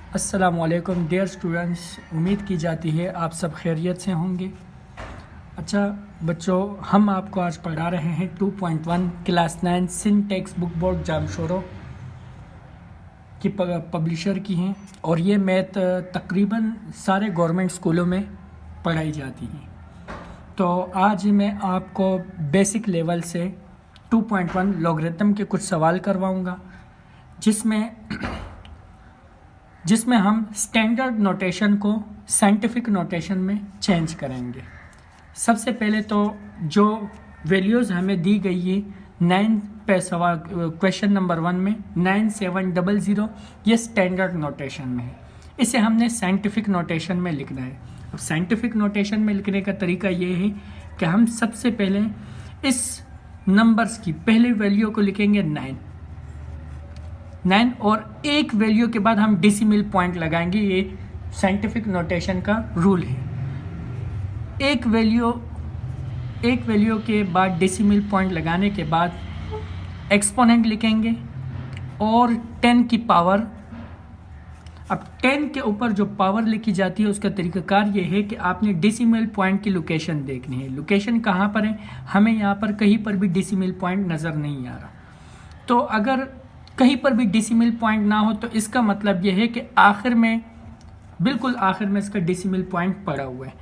अस्सलामुअलैकुम dear students, उम्मीद की जाती है आप सब खैरियत से होंगे। अच्छा बच्चों, हम आपको आज पढ़ा रहे हैं 2.1 class 9 syntax book board Jamshoro की पब्लिशर की हैं और ये मैथ तकरीबन सारे गवर्नमेंट स्कूलों में पढ़ाई जाती है। तो आज मैं आपको बेसिक लेवल से 2.1 लॉगरिथम के कुछ सवाल करवाऊंगा जिसमें हम स्टैंडर्ड नोटेशन को साइंटिफिक नोटेशन में चेंज करेंगे। सबसे पहले तो जो वैल्यूज़ हमें दी गई है 9 पे सवाल क्वेश्चन नंबर 1 में 9700 ये स्टैंडर्ड नोटेशन में है। इसे हमने साइंटिफिक नोटेशन में लिखना है। अब साइंटिफिक नोटेशन में लिखने का तरीका ये है कि हम सबसे पहले इस नंबर्स की पहली वैल्यू को लिखेंगे 9 और एक वैल्यू के बाद हम डेसिमल पॉइंट लगाएंगे। ये साइंटिफिक नोटेशन का रूल है। एक वैल्यू के बाद डेसिमल पॉइंट लगाने के बाद एक्सपोनेंट लिखेंगे और 10 की पावर। अब 10 के ऊपर जो पावर लिखी जाती है उसका तरीकाकार ये है कि आपने डेसिमल पॉइंट की लोकेशन देखनी है। लोकेशन कहाँ पर है? हमें यहाँ पर कहीं पर भी डेसिमल पॉइंट नज़र नहीं आ रहा। तो अगर कहीं पर भी डेसिमल पॉइंट ना हो तो इसका मतलब यह है कि बिल्कुल आखिर में इसका डेसिमल पॉइंट पड़ा हुआ है।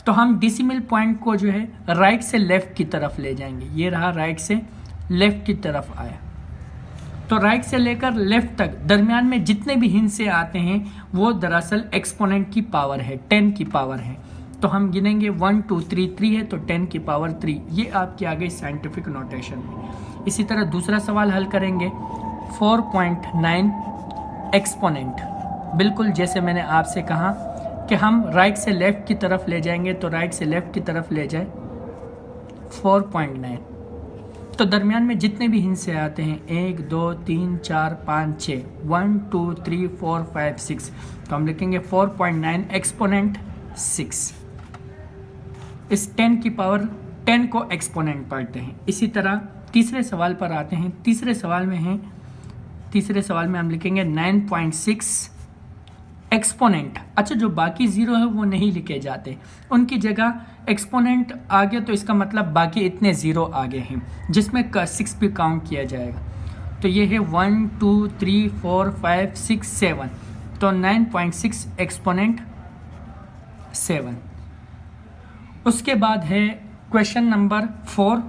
तो हम डेसिमल पॉइंट को जो है राइट से लेफ्ट की तरफ ले जाएंगे। ये रहा, राइट से लेफ्ट की तरफ आया। तो राइट से लेकर लेफ्ट तक दरमियान में जितने भी हिस्से आते हैं वो दरअसल एक्सपोनेंट की पावर है, 10 की पावर है। तो हम गिनेंगे 1 2 3 3 है तो 10 की पावर 3। ये आपकी आ गई साइंटिफिक नोटेशन में। इसी तरह दूसरा सवाल हल करेंगे 4.9 एक्सपोनेंट। बिल्कुल जैसे मैंने आपसे कहा कि हम राइट से लेफ्ट की तरफ ले जाएंगे तो राइट से लेफ्ट की तरफ ले जाए 4.9। तो दरमियान में जितने भी हिस्से आते हैं 1 2 3 4 5 6 1 2 3 4 5 6 तो हम लिखेंगे 4.9 एक्सपोनेंट 6। इस 10 की पावर 10 को एक्सपोनेंट पढ़ते हैं। इसी तरह तीसरे सवाल पर आते हैं। तीसरे सवाल में हम लिखेंगे 9.6 एक्सपोनेंट। अच्छा, जो बाकी जीरो है वो नहीं लिखे जाते, उनकी जगह एक्सपोनेंट आ गया तो इसका मतलब बाकी इतने जीरो आगे हैं जिसमें 6 भी काउंट किया जाएगा। तो ये है 1 2 3 4 5 6 7 तो 9.6 एक्सपोनेंट 7। उसके बाद है क्वेश्चन नंबर 4।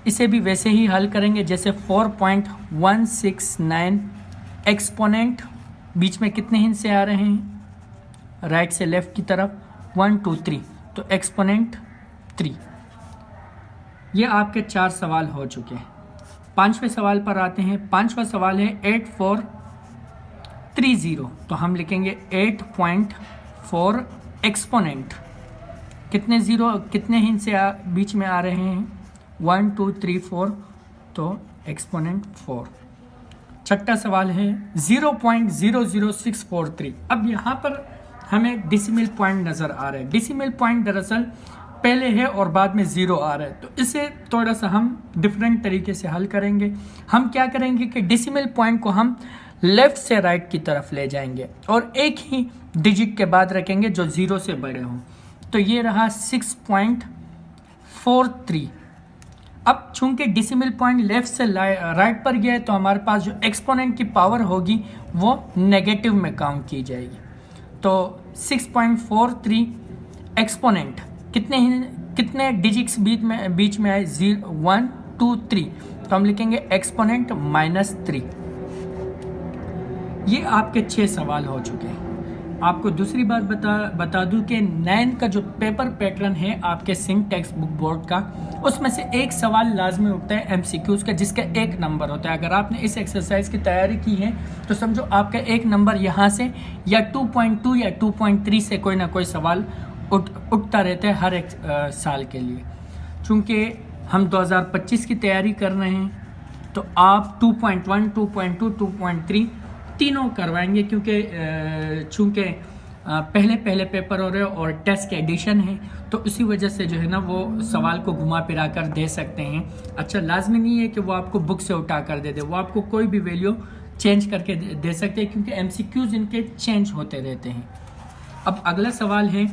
इसे भी वैसे ही हल करेंगे जैसे 4.169 एक्सपोनेंट। बीच में कितने हिस्से आ रहे हैं? राइट से लेफ्ट की तरफ 1 2 3 तो एक्सपोनेंट 3। ये आपके 4 सवाल हो चुके हैं। 5वें सवाल पर आते हैं। 5वां सवाल है 8430 तो हम लिखेंगे 8.4 एक्सपोनेंट। कितने हिस्से बीच में आ रहे हैं? 1 2 3 4 तो एक्सपोनेंट 4। छठा सवाल है 0.00643। अब यहाँ पर हमें डेसिमल पॉइंट नज़र आ रहा है। डेसिमल पॉइंट दरअसल पहले है और बाद में ज़ीरो आ रहा है, तो इसे थोड़ा सा हम डिफरेंट तरीके से हल करेंगे। हम क्या करेंगे कि डेसिमल पॉइंट को हम लेफ्ट से राइट की तरफ ले जाएंगे और एक ही डिजिट के बाद रखेंगे जो ज़ीरो से बड़े हों। तो ये रहा 6.43। अब चूंकि डेसिमल पॉइंट लेफ्ट से राइट पर गया है तो हमारे पास जो एक्सपोनेंट की पावर होगी वो नेगेटिव में काउंट की जाएगी। तो 6.43 एक्सपोनेंट कितने डिजिट्स बीच में आए? 1 2 3 तो हम लिखेंगे एक्सपोनेंट -3। ये आपके 6 सवाल हो चुके हैं। आपको दूसरी बात बता दूं कि 9 का जो पेपर पैटर्न है आपके सिंटेक्स बुक बोर्ड का, उसमें से एक सवाल लाजमी उठता है MCQs का जिसका 1 नंबर होता है। अगर आपने इस एक्सरसाइज की तैयारी की है तो समझो आपका 1 नंबर यहाँ से या 2.2 या 2.3 से कोई ना कोई सवाल उठता रहता है हर एक साल के लिए। चूँकि हम 2025 की तैयारी कर रहे हैं तो आप 2.1 2.2 2.3 तीनों करवाएंगे, क्योंकि चूँकि पहले पेपर हो रहे और टेस्ट के एडिशन है तो उसी वजह से जो है ना वो सवाल को घुमा फिरा कर दे सकते हैं। अच्छा, लाजमी नहीं है कि वो आपको बुक से उठा कर दे, वो आपको कोई भी वैल्यू चेंज करके दे सकते हैं, क्योंकि MCQs इनके चेंज होते रहते हैं। अब अगला सवाल है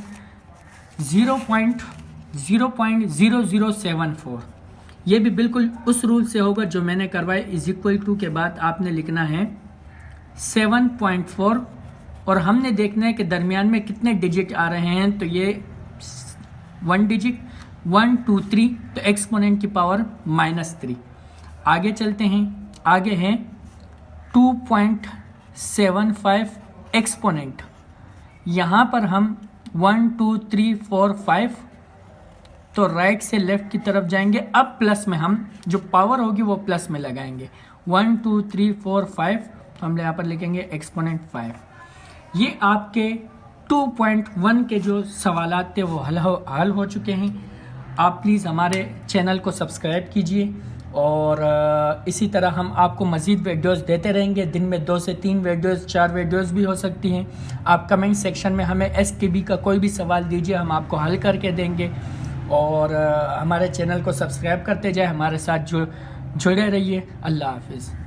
0.0074। ये भी बिल्कुल उस रूल से होगा जो मैंने करवाया, इज इक्वल टू के बाद आपने लिखना है 7.4 और हमने देखना है कि दरमियान में कितने डिजिट आ रहे हैं। तो ये 1 डिजिट 1 2 3, तो एक्सपोनेंट की पावर -3। आगे चलते हैं, आगे है 2.75 एक्सपोनेंट। यहाँ पर हम 1 2 3 4 5, तो राइट से लेफ्ट की तरफ जाएंगे। अब प्लस में हम जो पावर होगी वो प्लस में लगाएंगे, 1 2 3 4 5, तो हम यहाँ पर लिखेंगे एक्सपोनेंट 5। ये आपके 2.1 के जो सवालात थे वो हल हो चुके हैं। आप प्लीज़ हमारे चैनल को सब्सक्राइब कीजिए और इसी तरह हम आपको मज़ीद वीडियोस देते रहेंगे। दिन में 2 से 3 वीडियोस, 4 वीडियोस भी हो सकती हैं। आप कमेंट सेक्शन में हमें SKB का कोई भी सवाल दीजिए, हम आपको हल करके देंगे। और हमारे चैनल को सब्सक्राइब करते जाए, हमारे साथ जुड़े रहिए। अल्लाह हाफिज़।